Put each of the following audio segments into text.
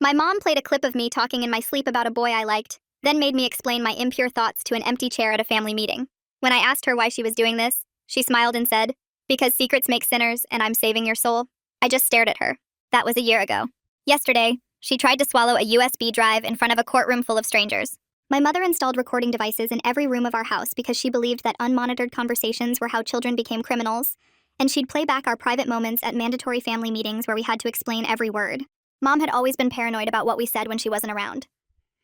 My mom played a clip of me talking in my sleep about a boy I liked, then made me explain my impure thoughts to an empty chair at a family meeting. When I asked her why she was doing this, she smiled and said, "Because secrets make sinners, and I'm saving your soul." I just stared at her. That was a year ago. Yesterday, she tried to swallow a USB drive in front of a courtroom full of strangers. My mother installed recording devices in every room of our house because she believed that unmonitored conversations were how children became criminals, and she'd play back our private moments at mandatory family meetings where we had to explain every word. Mom had always been paranoid about what we said when she wasn't around.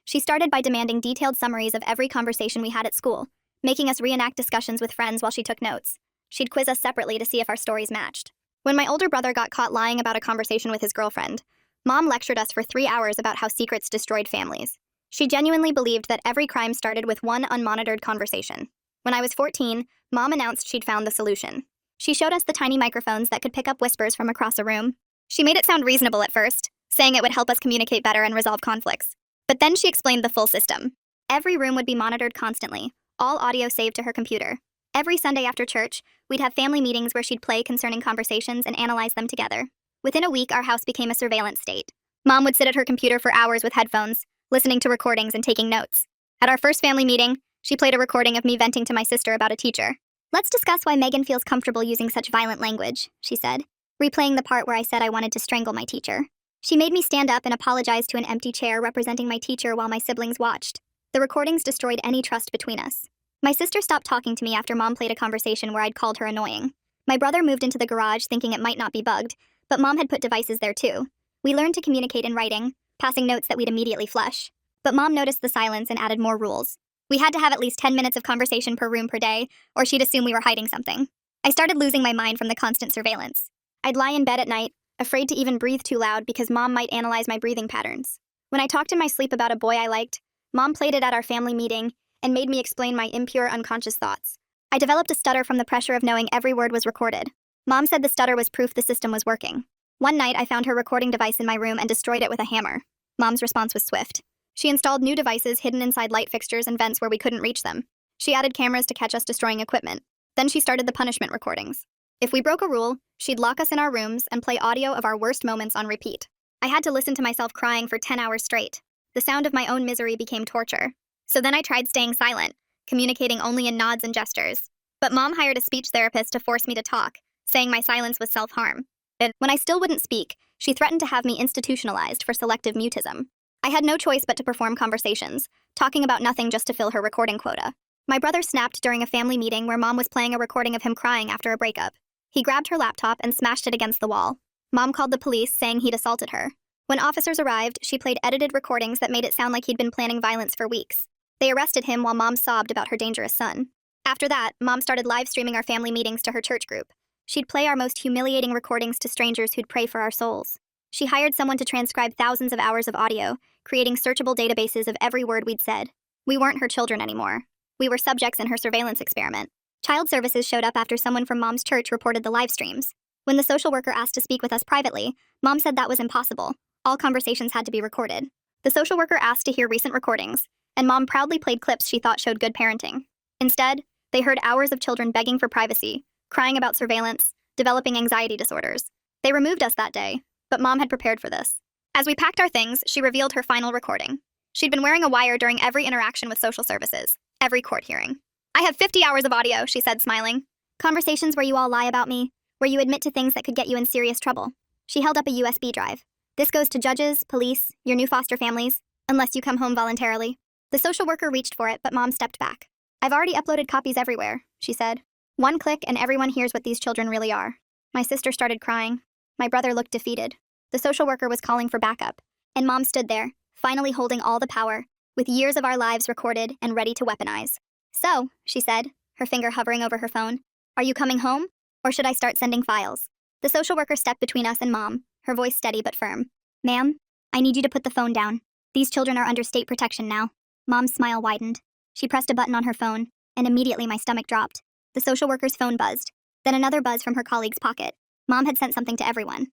She started by demanding detailed summaries of every conversation we had at school, making us reenact discussions with friends while she took notes. She'd quiz us separately to see if our stories matched. When my older brother got caught lying about a conversation with his girlfriend, Mom lectured us for 3 hours about how secrets destroyed families. She genuinely believed that every crime started with one unmonitored conversation. When I was 14, Mom announced she'd found the solution. She showed us the tiny microphones that could pick up whispers from across a room. She made it sound reasonable at first, saying it would help us communicate better and resolve conflicts. But then she explained the full system. Every room would be monitored constantly, all audio saved to her computer. Every Sunday after church, we'd have family meetings where she'd play concerning conversations and analyze them together. Within a week, our house became a surveillance state. Mom would sit at her computer for hours with headphones, listening to recordings and taking notes. At our first family meeting, she played a recording of me venting to my sister about a teacher. "Let's discuss why Megan feels comfortable using such violent language," she said, replaying the part where I said I wanted to strangle my teacher. She made me stand up and apologize to an empty chair representing my teacher while my siblings watched. The recordings destroyed any trust between us. My sister stopped talking to me after Mom played a conversation where I'd called her annoying. My brother moved into the garage thinking it might not be bugged, but Mom had put devices there too. We learned to communicate in writing, passing notes that we'd immediately flush. But Mom noticed the silence and added more rules. We had to have at least 10 minutes of conversation per room per day, or she'd assume we were hiding something. I started losing my mind from the constant surveillance. I'd lie in bed at night, afraid to even breathe too loud because Mom might analyze my breathing patterns. When I talked in my sleep about a boy I liked, Mom played it at our family meeting and made me explain my impure unconscious thoughts. I developed a stutter from the pressure of knowing every word was recorded. Mom said the stutter was proof the system was working. One night, I found her recording device in my room and destroyed it with a hammer. Mom's response was swift. She installed new devices hidden inside light fixtures and vents where we couldn't reach them. She added cameras to catch us destroying equipment. Then she started the punishment recordings. If we broke a rule, she'd lock us in our rooms and play audio of our worst moments on repeat. I had to listen to myself crying for 10 hours straight. The sound of my own misery became torture. So then I tried staying silent, communicating only in nods and gestures. But Mom hired a speech therapist to force me to talk, saying my silence was self-harm. And when I still wouldn't speak, she threatened to have me institutionalized for selective mutism. I had no choice but to perform conversations, talking about nothing just to fill her recording quota. My brother snapped during a family meeting where Mom was playing a recording of him crying after a breakup. He grabbed her laptop and smashed it against the wall. Mom called the police, saying he'd assaulted her. When officers arrived, she played edited recordings that made it sound like he'd been planning violence for weeks. They arrested him while Mom sobbed about her dangerous son. After that, Mom started live streaming our family meetings to her church group. She'd play our most humiliating recordings to strangers who'd pray for our souls. She hired someone to transcribe thousands of hours of audio, creating searchable databases of every word we'd said. We weren't her children anymore. We were subjects in her surveillance experiment. Child services showed up after someone from Mom's church reported the live streams. When the social worker asked to speak with us privately, Mom said that was impossible. All conversations had to be recorded. The social worker asked to hear recent recordings, and Mom proudly played clips she thought showed good parenting. Instead, they heard hours of children begging for privacy, crying about surveillance, developing anxiety disorders. They removed us that day, but Mom had prepared for this. As we packed our things, she revealed her final recording. She'd been wearing a wire during every interaction with social services, every court hearing. "I have 50 hours of audio," she said, smiling. "Conversations where you all lie about me, where you admit to things that could get you in serious trouble." She held up a USB drive. "This goes to judges, police, your new foster families, unless you come home voluntarily." The social worker reached for it, but Mom stepped back. "I've already uploaded copies everywhere," she said. "One click and everyone hears what these children really are." My sister started crying. My brother looked defeated. The social worker was calling for backup, and Mom stood there, finally holding all the power, with years of our lives recorded and ready to weaponize. "So," she said, her finger hovering over her phone, "are you coming home? Or should I start sending files?" The social worker stepped between us and Mom, her voice steady but firm. "Ma'am, I need you to put the phone down. These children are under state protection now." Mom's smile widened. She pressed a button on her phone, and immediately my stomach dropped. The social worker's phone buzzed, then another buzz from her colleague's pocket. Mom had sent something to everyone.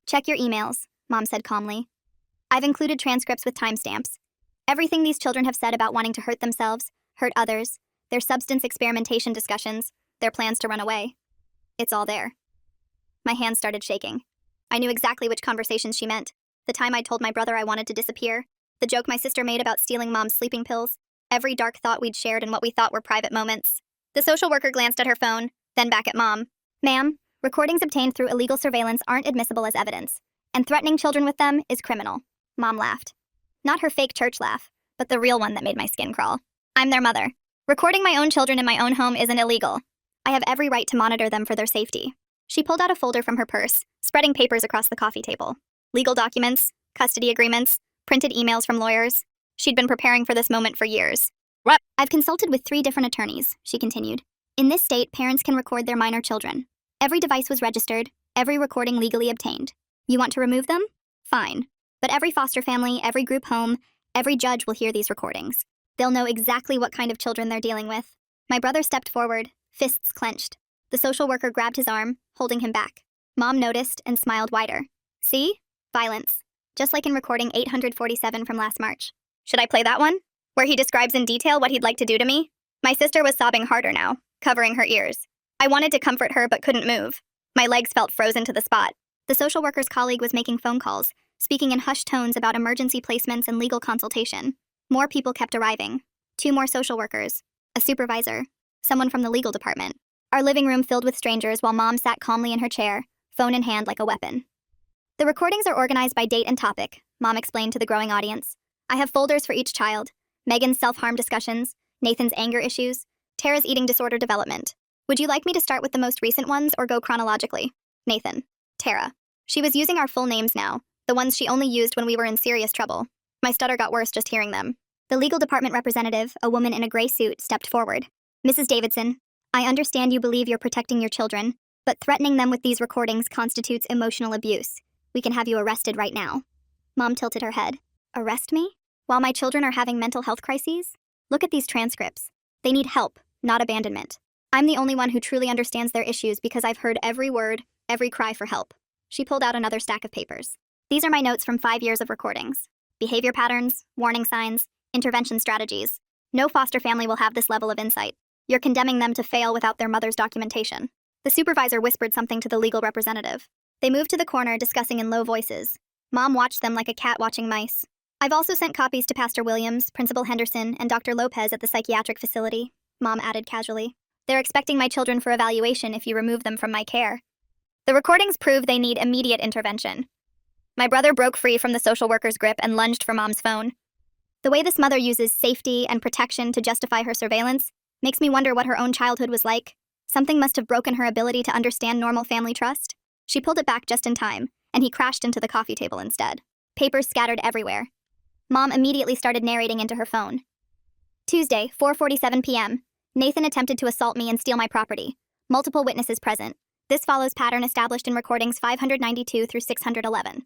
"Check your emails," Mom said calmly. "I've included transcripts with timestamps. Everything these children have said about wanting to hurt themselves, hurt others, their substance experimentation discussions, their plans to run away. It's all there." My hands started shaking. I knew exactly which conversations she meant. The The time I told my brother I wanted to disappear. The joke my sister made about stealing Mom's sleeping pills. Every dark thought we'd shared and what we thought were private moments. The social worker glanced at her phone, then back at Mom. Ma'am, recordings obtained through illegal surveillance aren't admissible as evidence, and threatening children with them is criminal. Mom laughed. Not her fake church laugh, but the real one that made my skin crawl. I'm their mother. Recording my own children in my own home isn't illegal. I have every right to monitor them for their safety. She pulled out a folder from her purse, spreading papers across the coffee table. Legal documents, custody agreements, printed emails from lawyers. She'd been preparing for this moment for years. What? I've consulted with 3 different attorneys, she continued. In this state, parents can record their minor children. Every device was registered, every recording legally obtained. You want to remove them? Fine. But every foster family, every group home, every judge will hear these recordings. They'll know exactly what kind of children they're dealing with. My brother stepped forward, fists clenched. The social worker grabbed his arm, holding him back. Mom noticed and smiled wider. See? Violence. Just like in recording 847 from last March. Should I play that one? Where he describes in detail what he'd like to do to me? My sister was sobbing harder now, covering her ears. I wanted to comfort her but couldn't move. My legs felt frozen to the spot. The social worker's colleague was making phone calls, speaking in hushed tones about emergency placements and legal consultation. More people kept arriving. 2 more social workers, a supervisor, someone from the legal department. Our living room filled with strangers while Mom sat calmly in her chair, phone in hand like a weapon. The recordings are organized by date and topic, Mom explained to the growing audience. I have folders for each child. Megan's self-harm discussions, Nathan's anger issues, Tara's eating disorder development. Would you like me to start with the most recent ones or go chronologically? Nathan. Tara. She was using our full names now, the ones she only used when we were in serious trouble. My stutter got worse just hearing them. The legal department representative, a woman in a gray suit, stepped forward. Mrs. Davidson, I understand you believe you're protecting your children, but threatening them with these recordings constitutes emotional abuse. We can have you arrested right now. Mom tilted her head. Arrest me? While my children are having mental health crises? Look at these transcripts. They need help, not abandonment. I'm the only one who truly understands their issues because I've heard every word, every cry for help. She pulled out another stack of papers. These are my notes from 5 years of recordings. Behavior patterns, warning signs, intervention strategies. No foster family will have this level of insight. You're condemning them to fail without their mother's documentation. The supervisor whispered something to the legal representative. They moved to the corner, discussing in low voices. Mom watched them like a cat watching mice. I've also sent copies to Pastor Williams, Principal Henderson, and Dr. Lopez at the psychiatric facility, Mom added casually. They're expecting my children for evaluation if you remove them from my care. The recordings prove they need immediate intervention. My brother broke free from the social worker's grip and lunged for Mom's phone. The way this mother uses safety and protection to justify her surveillance makes me wonder what her own childhood was like. Something must have broken her ability to understand normal family trust. She pulled it back just in time, and he crashed into the coffee table instead. Papers scattered everywhere. Mom immediately started narrating into her phone. Tuesday, 4:47 p.m. Nathan attempted to assault me and steal my property. Multiple witnesses present. This follows pattern established in recordings 592 through 611.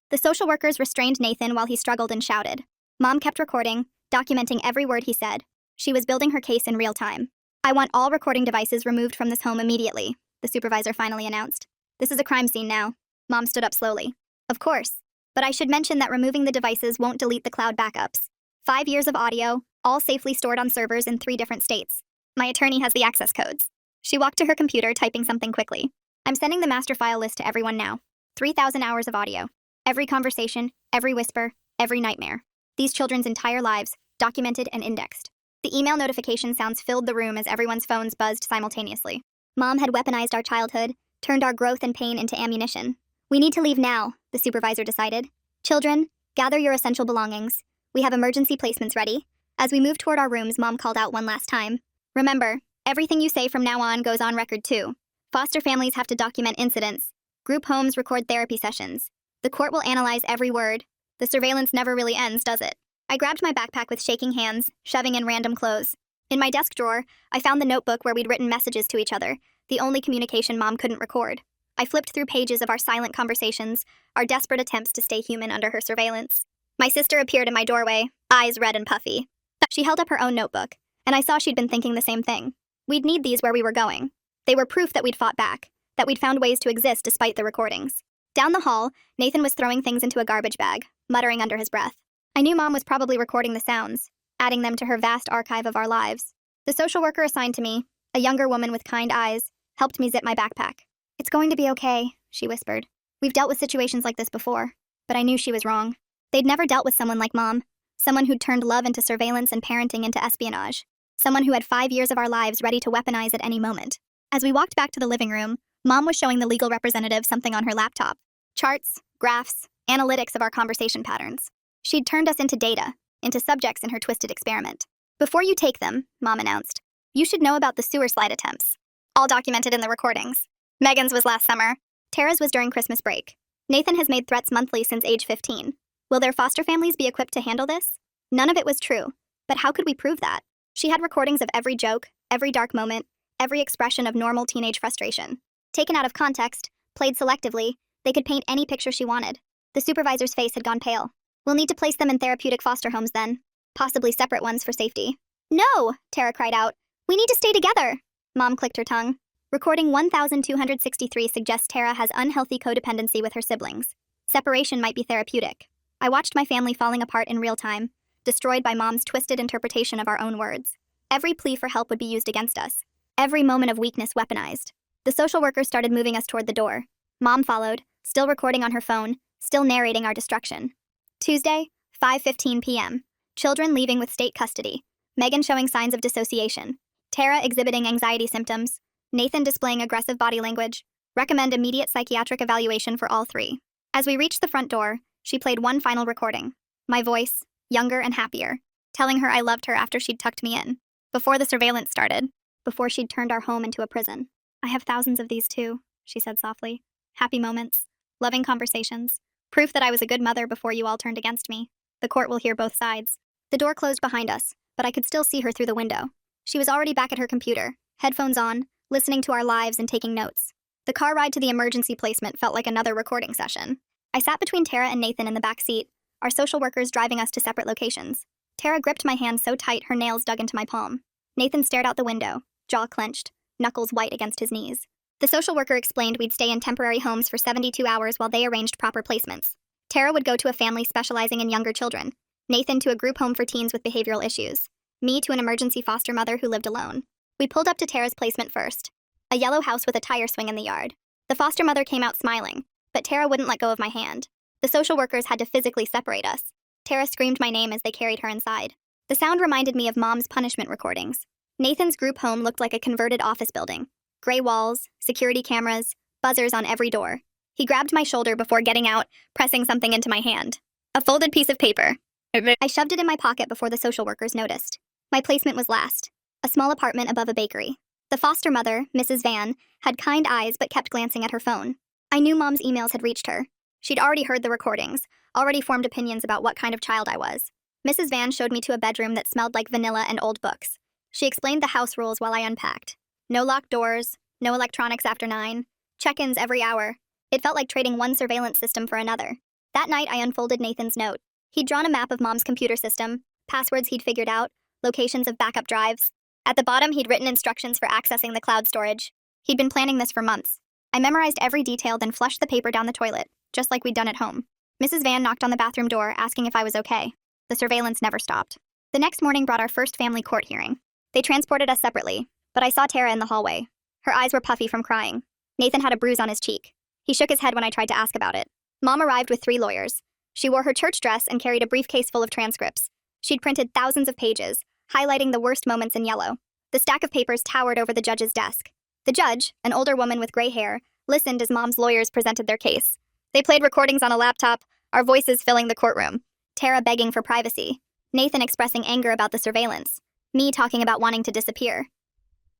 The social workers restrained Nathan while he struggled and shouted. Mom kept recording, documenting every word he said. She was building her case in real time. I want all recording devices removed from this home immediately, the supervisor finally announced. This is a crime scene now. Mom stood up slowly. Of course. But I should mention that removing the devices won't delete the cloud backups. 5 years of audio, all safely stored on servers in 3 different states. My attorney has the access codes. She walked to her computer, typing something quickly. I'm sending the master file list to everyone now. 3,000 hours of audio. Every conversation, every whisper, every nightmare. These children's entire lives, documented and indexed. The email notification sounds filled the room as everyone's phones buzzed simultaneously. Mom had weaponized our childhood, turned our growth and pain into ammunition. We need to leave now, the supervisor decided. Children, gather your essential belongings. We have emergency placements ready. As we moved toward our rooms, Mom called out one last time. Remember, everything you say from now on goes on record too. Foster families have to document incidents. Group homes record therapy sessions. The court will analyze every word. The surveillance never really ends, does it? I grabbed my backpack with shaking hands, shoving in random clothes. In my desk drawer, I found the notebook where we'd written messages to each other, the only communication Mom couldn't record. I flipped through pages of our silent conversations, our desperate attempts to stay human under her surveillance. My sister appeared in my doorway, eyes red and puffy. She held up her own notebook, and I saw she'd been thinking the same thing. We'd need these where we were going. They were proof that we'd fought back, that we'd found ways to exist despite the recordings. Down the hall, Nathan was throwing things into a garbage bag, muttering under his breath. I knew Mom was probably recording the sounds, adding them to her vast archive of our lives. The social worker assigned to me, a younger woman with kind eyes, helped me zip my backpack. It's going to be okay, she whispered. We've dealt with situations like this before. But I knew she was wrong. They'd never dealt with someone like Mom, someone who'd turned love into surveillance and parenting into espionage, someone who had 5 years of our lives ready to weaponize at any moment. As we walked back to the living room, Mom was showing the legal representative something on her laptop. Charts, graphs, analytics of our conversation patterns. She'd turned us into data, into subjects in her twisted experiment. Before you take them, Mom announced, you should know about the sewer slide attempts. All documented in the recordings. Megan's was last summer. Tara's was during Christmas break. Nathan has made threats monthly since age 15. Will their foster families be equipped to handle this? None of it was true. But how could we prove that? She had recordings of every joke, every dark moment, every expression of normal teenage frustration. Taken out of context, played selectively, they could paint any picture she wanted. The supervisor's face had gone pale. We'll need to place them in therapeutic foster homes then. Possibly separate ones for safety. No, Tara cried out. We need to stay together. Mom clicked her tongue. Recording 1263 suggests Tara has unhealthy codependency with her siblings. Separation might be therapeutic. I watched my family falling apart in real time, destroyed by Mom's twisted interpretation of our own words. Every plea for help would be used against us. Every moment of weakness weaponized. The social worker started moving us toward the door. Mom followed, still recording on her phone, still narrating our destruction. Tuesday, 5:15 p.m. Children leaving with state custody. Megan showing signs of dissociation. Tara exhibiting anxiety symptoms. Nathan displaying aggressive body language. Recommend immediate psychiatric evaluation for all three. As we reached the front door, she played one final recording. My voice, younger and happier, telling her I loved her after she'd tucked me in. Before the surveillance started. Before she'd turned our home into a prison. I have thousands of these too, she said softly. Happy moments. Loving conversations. Proof that I was a good mother before you all turned against me. The court will hear both sides. The door closed behind us, but I could still see her through the window. She was already back at her computer, headphones on, listening to our lives and taking notes. The car ride to the emergency placement felt like another recording session. I sat between Tara and Nathan in the back seat, our social workers driving us to separate locations. Tara gripped my hand so tight her nails dug into my palm. Nathan stared out the window, jaw clenched, knuckles white against his knees. The social worker explained we'd stay in temporary homes for 72 hours while they arranged proper placements. Tara would go to a family specializing in younger children, Nathan to a group home for teens with behavioral issues, me to an emergency foster mother who lived alone. We pulled up to Tara's placement first, a yellow house with a tire swing in the yard. The foster mother came out smiling, but Tara wouldn't let go of my hand. The social workers had to physically separate us. Tara screamed my name as they carried her inside. The sound reminded me of Mom's punishment recordings. Nathan's group home looked like a converted office building. Gray walls, security cameras, buzzers on every door. He grabbed my shoulder before getting out, pressing something into my hand. A folded piece of paper. I shoved it in my pocket before the social workers noticed. My placement was last. A small apartment above a bakery. The foster mother, Mrs. Van, had kind eyes but kept glancing at her phone. I knew Mom's emails had reached her. She'd already heard the recordings, already formed opinions about what kind of child I was. Mrs. Van showed me to a bedroom that smelled like vanilla and old books. She explained the house rules while I unpacked. No locked doors, no electronics after 9, check-ins every hour. It felt like trading one surveillance system for another. That night, I unfolded Nathan's note. He'd drawn a map of Mom's computer system, passwords he'd figured out, locations of backup drives. At the bottom, he'd written instructions for accessing the cloud storage. He'd been planning this for months. I memorized every detail, then flushed the paper down the toilet, just like we'd done at home. Mrs. Van knocked on the bathroom door, asking if I was okay. The surveillance never stopped. The next morning brought our first family court hearing. They transported us separately, but I saw Tara in the hallway. Her eyes were puffy from crying. Nathan had a bruise on his cheek. He shook his head when I tried to ask about it. Mom arrived with 3 lawyers. She wore her church dress and carried a briefcase full of transcripts. She'd printed thousands of pages, highlighting the worst moments in yellow. The stack of papers towered over the judge's desk. The judge, an older woman with gray hair, listened as Mom's lawyers presented their case. They played recordings on a laptop, our voices filling the courtroom. Tara begging for privacy. Nathan expressing anger about the surveillance. Me talking about wanting to disappear.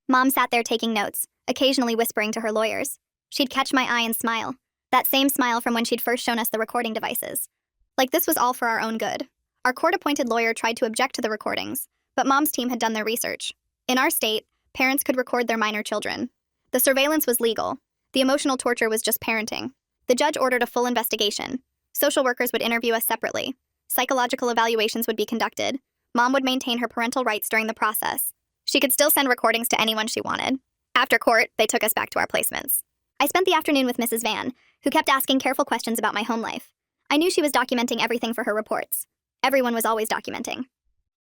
Mom sat there taking notes, occasionally whispering to her lawyers. She'd catch my eye and smile. That same smile from when she'd first shown us the recording devices. Like this was all for our own good. Our court-appointed lawyer tried to object to the recordings, but Mom's team had done their research. In our state, parents could record their minor children. The surveillance was legal. The emotional torture was just parenting. The judge ordered a full investigation. Social workers would interview us separately. Psychological evaluations would be conducted. Mom would maintain her parental rights during the process. She could still send recordings to anyone she wanted. After court, they took us back to our placements. I spent the afternoon with Mrs. Van, who kept asking careful questions about my home life. I knew she was documenting everything for her reports. Everyone was always documenting.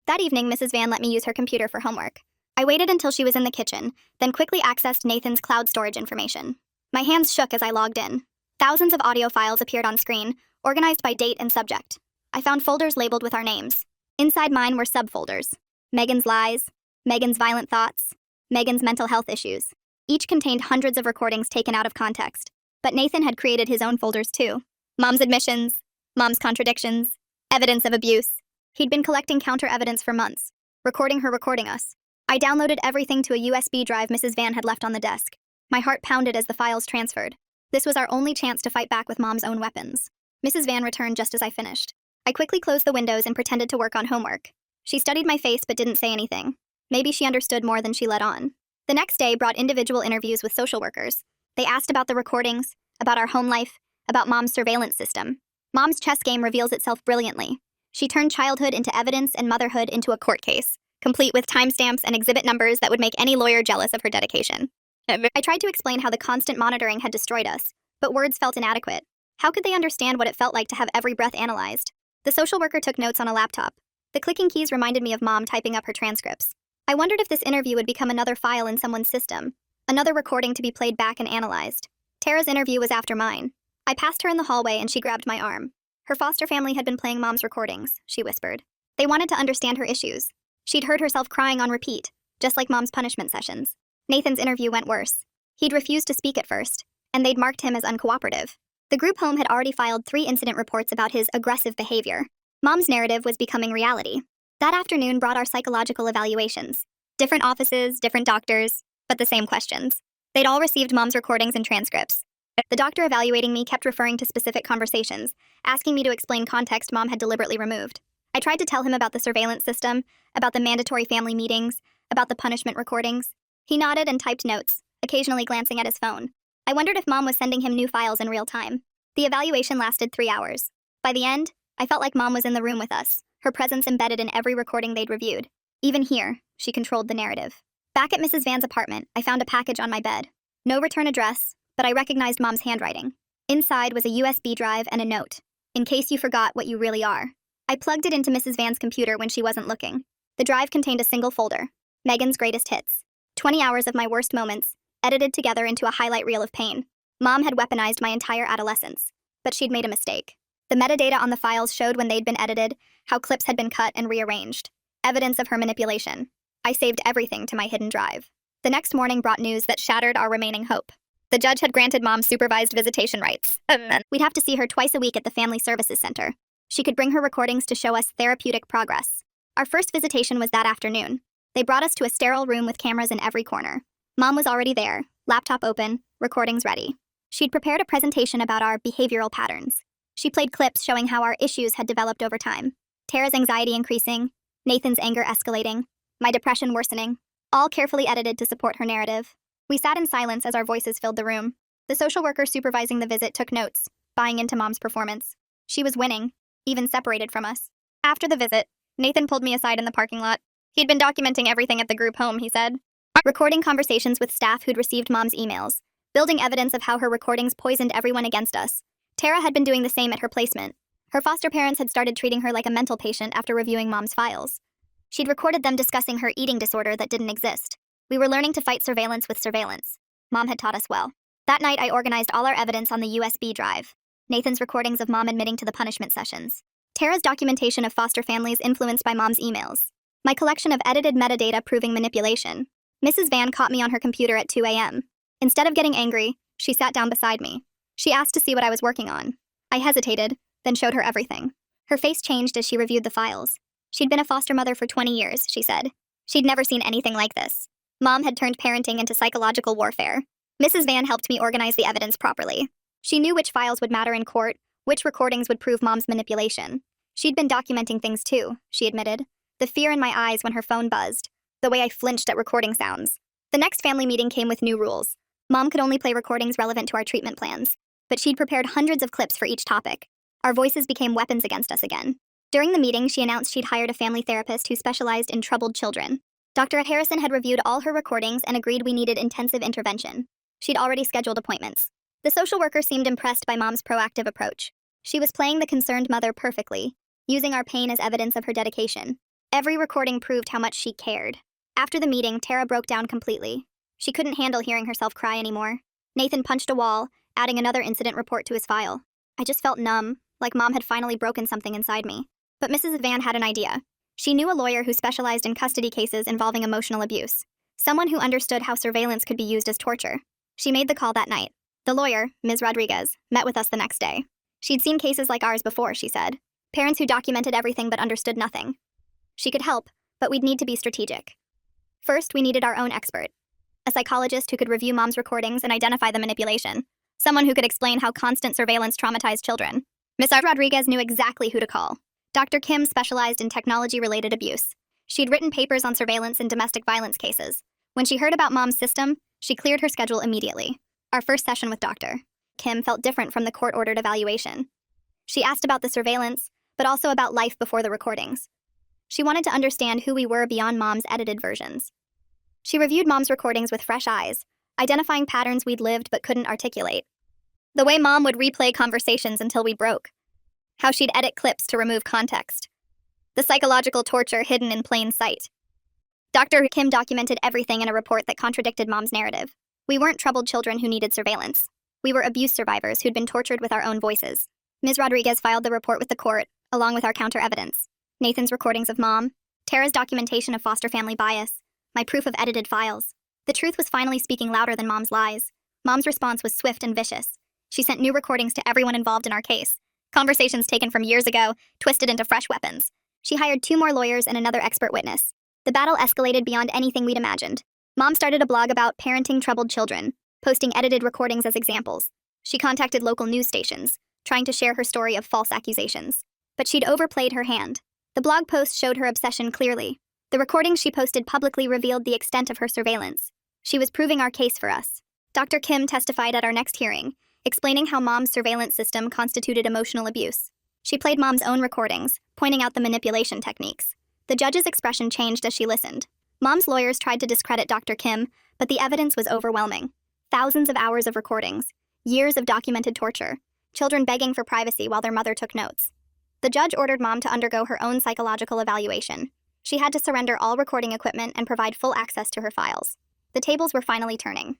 That evening, Mrs. Van let me use her computer for homework. I waited until she was in the kitchen, then quickly accessed Nathan's cloud storage information. My hands shook as I logged in. Thousands of audio files appeared on screen, organized by date and subject. I found folders labeled with our names. Inside mine were subfolders. Megan's lies, Megan's violent thoughts, Megan's mental health issues. Each contained hundreds of recordings taken out of context. But Nathan had created his own folders too. Mom's admissions, Mom's contradictions, evidence of abuse. He'd been collecting counter-evidence for months, recording her recording us. I downloaded everything to a USB drive Mrs. Van had left on the desk. My heart pounded as the files transferred. This was our only chance to fight back with Mom's own weapons. Mrs. Van returned just as I finished. I quickly closed the windows and pretended to work on homework. She studied my face but didn't say anything. Maybe she understood more than she let on. The next day brought individual interviews with social workers. They asked about the recordings, about our home life, about Mom's surveillance system. Mom's chess game reveals itself brilliantly. She turned childhood into evidence and motherhood into a court case, complete with timestamps and exhibit numbers that would make any lawyer jealous of her dedication. I tried to explain how the constant monitoring had destroyed us, but words felt inadequate. How could they understand what it felt like to have every breath analyzed? The social worker took notes on a laptop. The clicking keys reminded me of Mom typing up her transcripts. I wondered if this interview would become another file in someone's system, another recording to be played back and analyzed. Tara's interview was after mine. I passed her in the hallway and she grabbed my arm. Her foster family had been playing Mom's recordings, she whispered. They wanted to understand her issues. She'd heard herself crying on repeat, just like Mom's punishment sessions. Nathan's interview went worse. He'd refused to speak at first, and they'd marked him as uncooperative. The group home had already filed 3 incident reports about his aggressive behavior. Mom's narrative was becoming reality. That afternoon brought our psychological evaluations. Different offices, different doctors, but the same questions. They'd all received Mom's recordings and transcripts. The doctor evaluating me kept referring to specific conversations, asking me to explain context Mom had deliberately removed. I tried to tell him about the surveillance system, about the mandatory family meetings, about the punishment recordings. He nodded and typed notes, occasionally glancing at his phone. I wondered if Mom was sending him new files in real time. The evaluation lasted 3 hours. By the end, I felt like Mom was in the room with us, her presence embedded in every recording they'd reviewed. Even here, she controlled the narrative. Back at Mrs. Van's apartment, I found a package on my bed. No return address, but I recognized Mom's handwriting. Inside was a USB drive and a note. In case you forgot what you really are. I plugged it into Mrs. Van's computer when she wasn't looking. The drive contained a single folder, Megan's greatest hits. 20 hours of my worst moments, edited together into a highlight reel of pain. Mom had weaponized my entire adolescence, but she'd made a mistake. The metadata on the files showed when they'd been edited, how clips had been cut and rearranged. Evidence of her manipulation. I saved everything to my hidden drive. The next morning brought news that shattered our remaining hope. The judge had granted Mom supervised visitation rights. We'd have to see her twice a week at the Family Services Center. She could bring her recordings to show us therapeutic progress. Our first visitation was that afternoon. They brought us to a sterile room with cameras in every corner. Mom was already there, laptop open, recordings ready. She'd prepared a presentation about our behavioral patterns. She played clips showing how our issues had developed over time. Tara's anxiety increasing, Nathan's anger escalating, my depression worsening, all carefully edited to support her narrative. We sat in silence as our voices filled the room. The social worker supervising the visit took notes, buying into Mom's performance. She was winning, even separated from us. After the visit, Nathan pulled me aside in the parking lot. He'd been documenting everything at the group home, he said. Recording conversations with staff who'd received Mom's emails, building evidence of how her recordings poisoned everyone against us. Tara had been doing the same at her placement. Her foster parents had started treating her like a mental patient after reviewing Mom's files. She'd recorded them discussing her eating disorder that didn't exist. We were learning to fight surveillance with surveillance. Mom had taught us well. That night, I organized all our evidence on the USB drive. Nathan's recordings of Mom admitting to the punishment sessions. Tara's documentation of foster families influenced by Mom's emails. My collection of edited metadata proving manipulation. Mrs. Van caught me on her computer at 2 a.m. Instead of getting angry, she sat down beside me. She asked to see what I was working on. I hesitated, then showed her everything. Her face changed as she reviewed the files. She'd been a foster mother for 20 years, she said. She'd never seen anything like this. Mom had turned parenting into psychological warfare. Mrs. Van helped me organize the evidence properly. She knew which files would matter in court, which recordings would prove Mom's manipulation. She'd been documenting things too, she admitted. The fear in my eyes when her phone buzzed. The way I flinched at recording sounds. The next family meeting came with new rules. Mom could only play recordings relevant to our treatment plans. But she'd prepared hundreds of clips for each topic. Our voices became weapons against us again. During the meeting, she announced she'd hired a family therapist who specialized in troubled children. Dr. Harrison had reviewed all her recordings and agreed we needed intensive intervention. She'd already scheduled appointments. The social worker seemed impressed by Mom's proactive approach. She was playing the concerned mother perfectly, using our pain as evidence of her dedication. Every recording proved how much she cared. After the meeting, Tara broke down completely. She couldn't handle hearing herself cry anymore. Nathan punched a wall, adding another incident report to his file. I just felt numb, like Mom had finally broken something inside me. But Mrs. Van had an idea. She knew a lawyer who specialized in custody cases involving emotional abuse, someone who understood how surveillance could be used as torture. She made the call that night. The lawyer, Ms. Rodriguez, met with us the next day. She'd seen cases like ours before, she said. Parents who documented everything but understood nothing. She could help, but we'd need to be strategic. First, we needed our own expert. A psychologist who could review Mom's recordings and identify the manipulation. Someone who could explain how constant surveillance traumatized children. Ms. Rodriguez knew exactly who to call. Dr. Kim specialized in technology-related abuse. She'd written papers on surveillance and domestic violence cases. When she heard about Mom's system, she cleared her schedule immediately. Our first session with Dr. Kim felt different from the court-ordered evaluation. She asked about the surveillance, but also about life before the recordings. She wanted to understand who we were beyond Mom's edited versions. She reviewed Mom's recordings with fresh eyes, identifying patterns we'd lived but couldn't articulate. The way Mom would replay conversations until we broke. How she'd edit clips to remove context. The psychological torture hidden in plain sight. Dr. Kim documented everything in a report that contradicted Mom's narrative. We weren't troubled children who needed surveillance. We were abuse survivors who'd been tortured with our own voices. Ms. Rodriguez filed the report with the court, along with our counter-evidence. Nathan's recordings of Mom, Tara's documentation of foster family bias, my proof of edited files. The truth was finally speaking louder than Mom's lies. Mom's response was swift and vicious. She sent new recordings to everyone involved in our case. Conversations taken from years ago, twisted into fresh weapons. She hired 2 more lawyers and another expert witness. The battle escalated beyond anything we'd imagined. Mom started a blog about parenting troubled children, posting edited recordings as examples. She contacted local news stations, trying to share her story of false accusations. But she'd overplayed her hand. The blog post showed her obsession clearly. The recordings she posted publicly revealed the extent of her surveillance. She was proving our case for us. Dr. Kim testified at our next hearing, explaining how Mom's surveillance system constituted emotional abuse. She played Mom's own recordings, pointing out the manipulation techniques. The judge's expression changed as she listened. Mom's lawyers tried to discredit Dr. Kim, but the evidence was overwhelming. Thousands of hours of recordings, years of documented torture, children begging for privacy while their mother took notes. The judge ordered Mom to undergo her own psychological evaluation. She had to surrender all recording equipment and provide full access to her files. The tables were finally turning.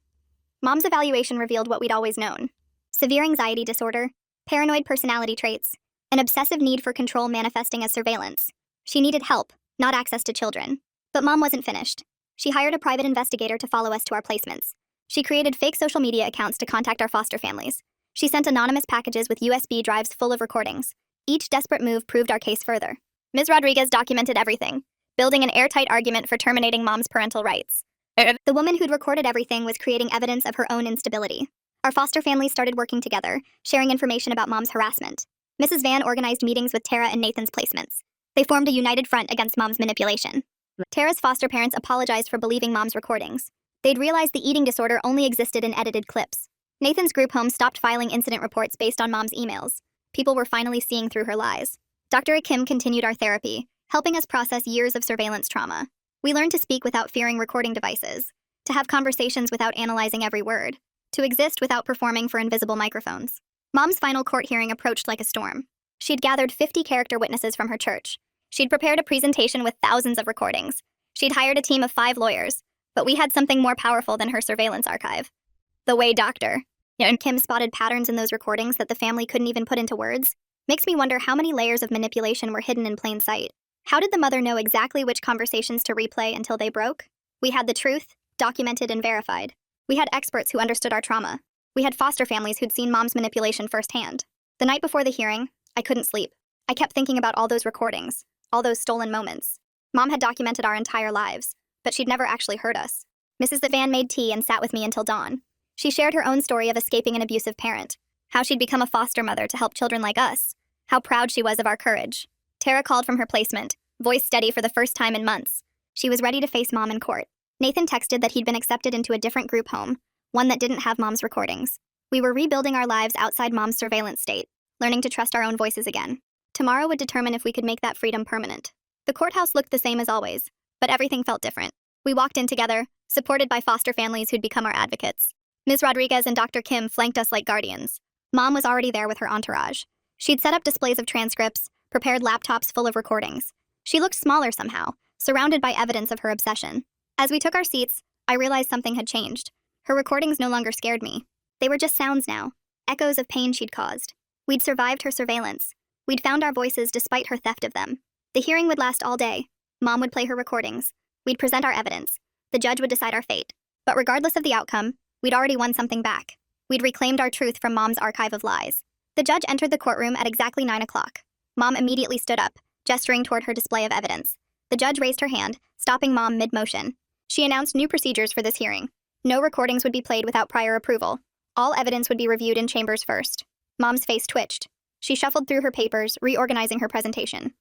Mom's evaluation revealed what we'd always known. Severe anxiety disorder, paranoid personality traits, an obsessive need for control manifesting as surveillance. She needed help, not access to children. But Mom wasn't finished. She hired a private investigator to follow us to our placements. She created fake social media accounts to contact our foster families. She sent anonymous packages with USB drives full of recordings. Each desperate move proved our case further. Ms. Rodriguez documented everything, building an airtight argument for terminating Mom's parental rights. The woman who'd recorded everything was creating evidence of her own instability. Our foster families started working together, sharing information about Mom's harassment. Mrs. Van organized meetings with Tara and Nathan's placements. They formed a united front against Mom's manipulation. Tara's foster parents apologized for believing Mom's recordings. They'd realized the eating disorder only existed in edited clips. Nathan's group home stopped filing incident reports based on Mom's emails. People were finally seeing through her lies. Dr. Kim continued our therapy, helping us process years of surveillance trauma. We learned to speak without fearing recording devices, to have conversations without analyzing every word, to exist without performing for invisible microphones. Mom's final court hearing approached like a storm. She'd gathered 50 character witnesses from her church. She'd prepared a presentation with thousands of recordings. She'd hired a team of 5 lawyers, but we had something more powerful than her surveillance archive. The way Dr. Kim spotted patterns in those recordings that the family couldn't even put into words makes me wonder how many layers of manipulation were hidden in plain sight. How did the mother know exactly which conversations to replay until they broke? We had the truth, documented and verified. We had experts who understood our trauma. We had foster families who'd seen Mom's manipulation firsthand. The night before the hearing, I couldn't sleep. I kept thinking about all those recordings, all those stolen moments. Mom had documented our entire lives, but she'd never actually heard us. Mrs. Van made tea and sat with me until dawn. She shared her own story of escaping an abusive parent, how she'd become a foster mother to help children like us, how proud she was of our courage. Tara called from her placement, voice steady for the first time in months. She was ready to face Mom in court. Nathan texted that he'd been accepted into a different group home, one that didn't have Mom's recordings. We were rebuilding our lives outside Mom's surveillance state, learning to trust our own voices again. Tomorrow would determine if we could make that freedom permanent. The courthouse looked the same as always, but everything felt different. We walked in together, supported by foster families who'd become our advocates. Ms. Rodriguez and Dr. Kim flanked us like guardians. Mom was already there with her entourage. She'd set up displays of transcripts, prepared laptops full of recordings. She looked smaller somehow, surrounded by evidence of her obsession. As we took our seats, I realized something had changed. Her recordings no longer scared me. They were just sounds now, echoes of pain she'd caused. We'd survived her surveillance. We'd found our voices despite her theft of them. The hearing would last all day. Mom would play her recordings. We'd present our evidence. The judge would decide our fate. But regardless of the outcome, we'd already won something back. We'd reclaimed our truth from Mom's archive of lies. The judge entered the courtroom at exactly 9 o'clock. Mom immediately stood up, gesturing toward her display of evidence. The judge raised her hand, stopping Mom mid-motion. She announced new procedures for this hearing. No recordings would be played without prior approval. All evidence would be reviewed in chambers first. Mom's face twitched. She shuffled through her papers, reorganizing her presentation.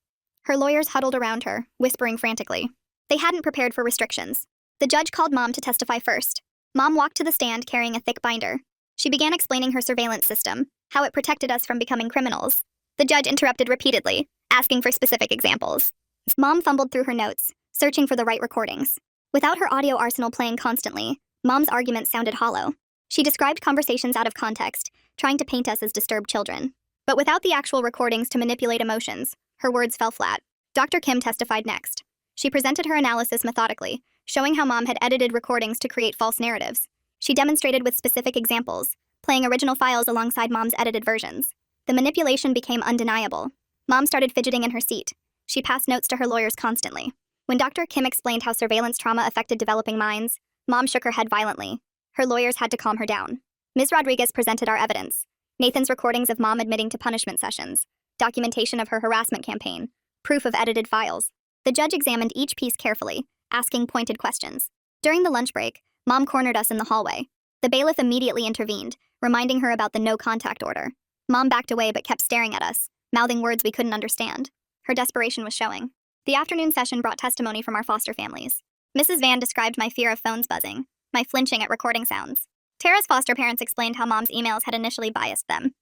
Her lawyers huddled around her, whispering frantically. They hadn't prepared for restrictions. The judge called Mom to testify first. Mom walked to the stand carrying a thick binder. She began explaining her surveillance system, how it protected us from becoming criminals. The judge interrupted repeatedly, asking for specific examples. Mom fumbled through her notes, searching for the right recordings. Without her audio arsenal playing constantly, Mom's arguments sounded hollow. She described conversations out of context, trying to paint us as disturbed children. But without the actual recordings to manipulate emotions, her words fell flat. Dr. Kim testified next. She presented her analysis methodically, showing how Mom had edited recordings to create false narratives. She demonstrated with specific examples, playing original files alongside Mom's edited versions. The manipulation became undeniable. Mom started fidgeting in her seat. She passed notes to her lawyers constantly. When Dr. Kim explained how surveillance trauma affected developing minds, Mom shook her head violently. Her lawyers had to calm her down. Ms. Rodriguez presented our evidence. Nathan's recordings of Mom admitting to punishment sessions, documentation of her harassment campaign, proof of edited files. The judge examined each piece carefully, asking pointed questions. During the lunch break, Mom cornered us in the hallway. The bailiff immediately intervened, reminding her about the no-contact order. Mom backed away but kept staring at us, mouthing words we couldn't understand. Her desperation was showing. The afternoon session brought testimony from our foster families. Mrs. Van described my fear of phones buzzing, my flinching at recording sounds. Tara's foster parents explained how Mom's emails had initially biased them.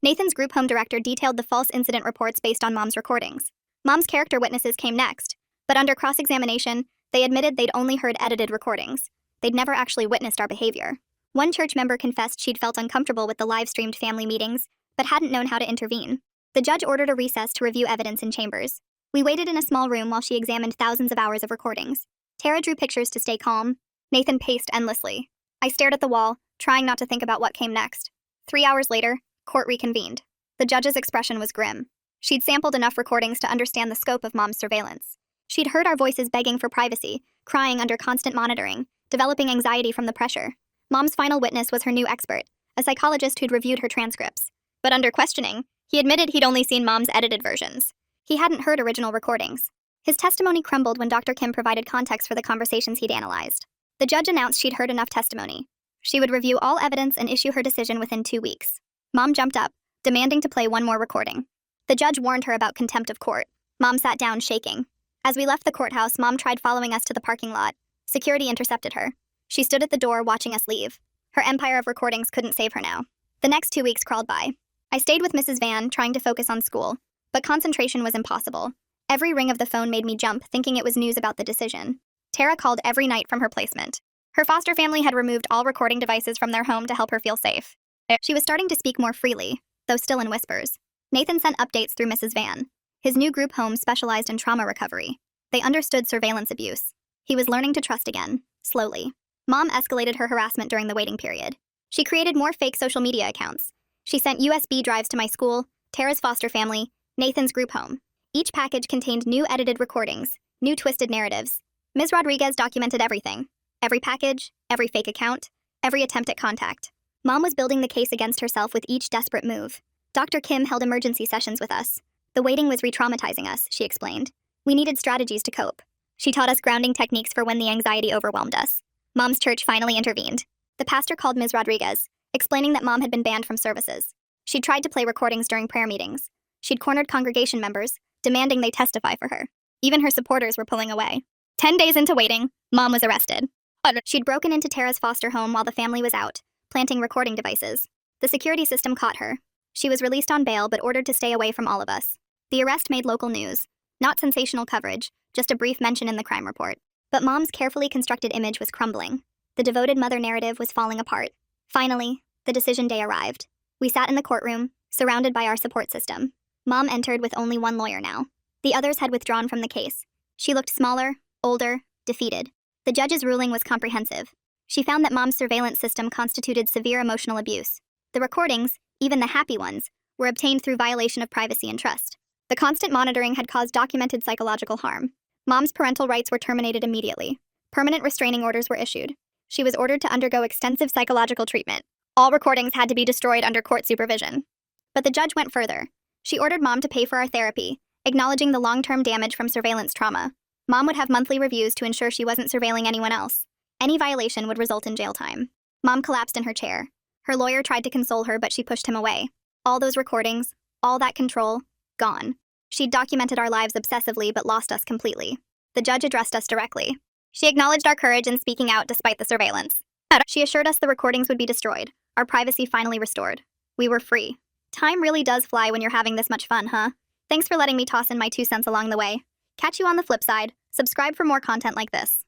Nathan's group home director detailed the false incident reports based on Mom's recordings. Mom's character witnesses came next, but under cross-examination, they admitted they'd only heard edited recordings. They'd never actually witnessed our behavior. One church member confessed she'd felt uncomfortable with the live-streamed family meetings, but hadn't known how to intervene. The judge ordered a recess to review evidence in chambers. We waited in a small room while she examined thousands of hours of recordings. Tara drew pictures to stay calm. Nathan paced endlessly. I stared at the wall, trying not to think about what came next. 3 hours later, court reconvened. The judge's expression was grim. She'd sampled enough recordings to understand the scope of Mom's surveillance. She'd heard our voices begging for privacy, crying under constant monitoring, developing anxiety from the pressure. Mom's final witness was her new expert, a psychologist who'd reviewed her transcripts. But under questioning, he admitted he'd only seen Mom's edited versions. He hadn't heard original recordings. His testimony crumbled when Dr. Kim provided context for the conversations he'd analyzed. The judge announced she'd heard enough testimony. She would review all evidence and issue her decision within 2 weeks. Mom jumped up, demanding to play one more recording. The judge warned her about contempt of court. Mom sat down, shaking. As we left the courthouse, Mom tried following us to the parking lot. Security intercepted her. She stood at the door, watching us leave. Her empire of recordings couldn't save her now. The next 2 weeks crawled by. I stayed with Mrs. Van, trying to focus on school. But concentration was impossible. Every ring of the phone made me jump, thinking it was news about the decision. Tara called every night from her placement. Her foster family had removed all recording devices from their home to help her feel safe. She was starting to speak more freely, though still in whispers. Nathan sent updates through Mrs. Van. His new group home specialized in trauma recovery. They understood surveillance abuse. He was learning to trust again, slowly. Mom escalated her harassment during the waiting period. She created more fake social media accounts. She sent USB drives to my school, Tara's foster family, Nathan's group home. Each package contained new edited recordings, new twisted narratives. Ms. Rodriguez documented everything. Every package, every fake account, every attempt at contact. Mom was building the case against herself with each desperate move. Dr. Kim held emergency sessions with us. The waiting was re-traumatizing us, she explained. We needed strategies to cope. She taught us grounding techniques for when the anxiety overwhelmed us. Mom's church finally intervened. The pastor called Ms. Rodriguez, explaining that Mom had been banned from services. She'd tried to play recordings during prayer meetings. She'd cornered congregation members, demanding they testify for her. Even her supporters were pulling away. 10 days into waiting, Mom was arrested. She'd broken into Tara's foster home while the family was out, planting recording devices. The security system caught her. She was released on bail but ordered to stay away from all of us. The arrest made local news. Not sensational coverage, just a brief mention in the crime report. But Mom's carefully constructed image was crumbling. The devoted mother narrative was falling apart. Finally, the decision day arrived. We sat in the courtroom, surrounded by our support system. Mom entered with only one lawyer now. The others had withdrawn from the case. She looked smaller, older, defeated. The judge's ruling was comprehensive. She found that Mom's surveillance system constituted severe emotional abuse. The recordings, even the happy ones, were obtained through violation of privacy and trust. The constant monitoring had caused documented psychological harm. Mom's parental rights were terminated immediately. Permanent restraining orders were issued. She was ordered to undergo extensive psychological treatment. All recordings had to be destroyed under court supervision. But the judge went further. She ordered Mom to pay for our therapy, acknowledging the long-term damage from surveillance trauma. Mom would have monthly reviews to ensure she wasn't surveilling anyone else. Any violation would result in jail time. Mom collapsed in her chair. Her lawyer tried to console her, but she pushed him away. All those recordings, all that control, gone. She'd documented our lives obsessively but lost us completely. The judge addressed us directly. She acknowledged our courage in speaking out despite the surveillance. She assured us the recordings would be destroyed, our privacy finally restored. We were free. Time really does fly when you're having this much fun, huh? Thanks for letting me toss in my 2 cents along the way. Catch you on the flip side. Subscribe for more content like this.